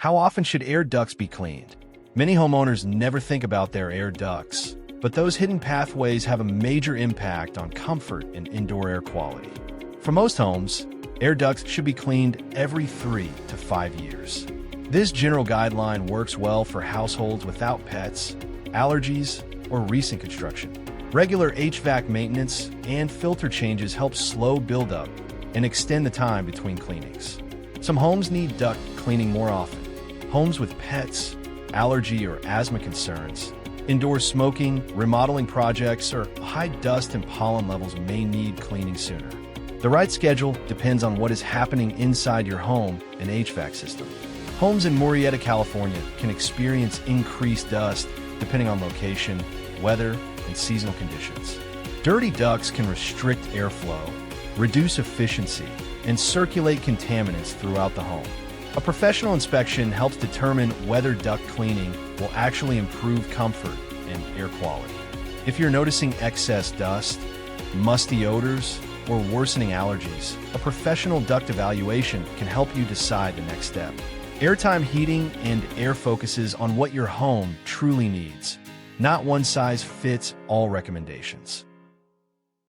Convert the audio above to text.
How often should air ducts be cleaned? Many homeowners never think about their air ducts, but those hidden pathways have a major impact on comfort and indoor air quality. For most homes, air ducts should be cleaned every 3 to 5 years. This general guideline works well for households without pets, allergies, or recent construction. Regular HVAC maintenance and filter changes help slow buildup and extend the time between cleanings. Some homes need duct cleaning more often. Homes with pets, allergy or asthma concerns, indoor smoking, remodeling projects, or high dust and pollen levels may need cleaning sooner. The right schedule depends on what is happening inside your home and HVAC system. Homes in Murrieta, California can experience increased dust depending on location, weather, and seasonal conditions. Dirty ducts can restrict airflow, reduce efficiency, and circulate contaminants throughout the home. A professional inspection helps determine whether duct cleaning will actually improve comfort and air quality. If you're noticing excess dust, musty odors, or worsening allergies, a professional duct evaluation can help you decide the next step. Airtime heating and air focuses on what your home truly needs, not one-size-fits-all recommendations.